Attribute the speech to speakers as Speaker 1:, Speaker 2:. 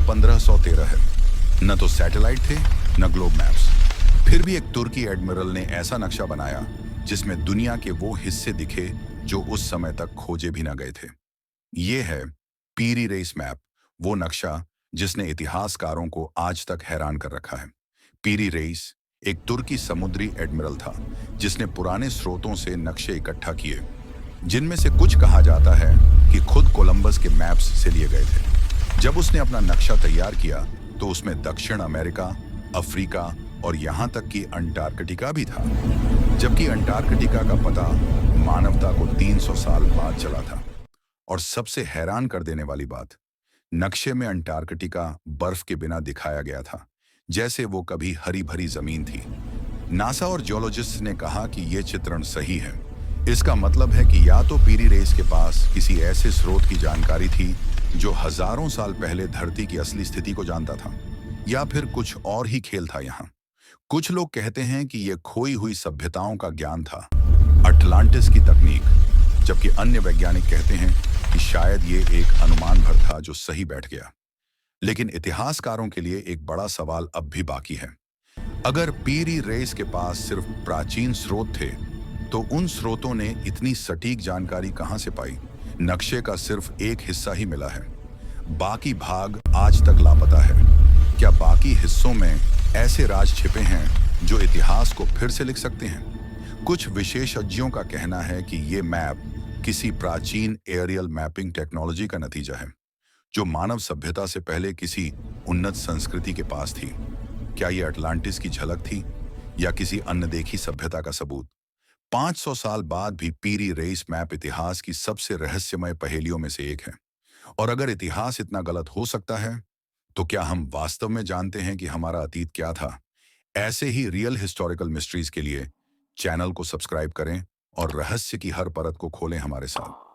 Speaker 1: 1513 है। न तो सैटेलाइट थे, न ग्लोब मैप्स। फिर भी एक तुर्की एडमिरल ने ऐसा नक्शा बनाया जिसमें दुनिया के वो हिस्से दिखे जो उस समय तक खोजे भी न गए थे। ये है पीरी रेस मैप, वो नक्शा जिसने इतिहासकारों को आज तक हैरान कर रखा है। पीरी रेस एक तुर्की समुद्री एडमिरल था जिसने पुराने स्रोतों से नक्शे इकट्ठा किए, जिनमें से कुछ कहा जाता है कि खुद कोलंबस के मैप्स से लिए गए थे। जब उसने अपना नक्शा तैयार किया तो उसमें दक्षिण अमेरिका, अफ्रीका और यहाँ तक कि अंटार्कटिका भी था, जबकि अंटार्कटिका का पता मानवता को 300 साल बाद चला था। और सबसे हैरान कर देने वाली बात, नक्शे में अंटार्कटिका बर्फ के बिना दिखाया गया था, जैसे वो कभी हरी भरी जमीन थी। नासा और जियोलॉजिस्ट ने कहा कि यह चित्रण सही है। इसका मतलब है कि या तो पीरी रेस के पास किसी ऐसे स्रोत की जानकारी थी जो हजारों साल पहले धरती की असली स्थिति को जानता था, या फिर कुछ और ही खेल था यहाँ। कुछ लोग कहते हैं कि यह खोई हुई सभ्यताओं का ज्ञान था, अटलांटिस की तकनीक, जबकि अन्य वैज्ञानिक कहते हैं कि शायद ये एक अनुमान भर था जो सही बैठ गया। लेकिन इतिहासकारों के लिए एक बड़ा सवाल अब भी बाकी है। अगर पीरी रेस के पास सिर्फ प्राचीन स्रोत थे, तो उन स्रोतों ने इतनी सटीक जानकारी कहां से पाई? नक्शे का सिर्फ एक हिस्सा ही मिला है, बाकी भाग आज तक लापता है। क्या बाकी हिस्सों में ऐसे राज छिपे हैं जो इतिहास को फिर से लिख सकते हैं? कुछ विशेषज्ञों का कहना है कि ये मैप किसी प्राचीन एरियल मैपिंग टेक्नोलॉजी का नतीजा है, जो मानव सभ्यता से पहले किसी उन्नत संस्कृति के पास थी। क्या ये अटलांटिस की झलक थी या किसी अनदेखी सभ्यता का सबूत? 500 साल बाद भी पीरी रेस मैप इतिहास की सबसे रहस्यमय पहेलियों में से एक है। और अगर इतिहास इतना गलत हो सकता है, तो क्या हम वास्तव में जानते हैं कि हमारा अतीत क्या था? ऐसे ही रियल हिस्टोरिकल मिस्ट्रीज के लिए चैनल को सब्सक्राइब करें और रहस्य की हर परत को खोलें हमारे साथ।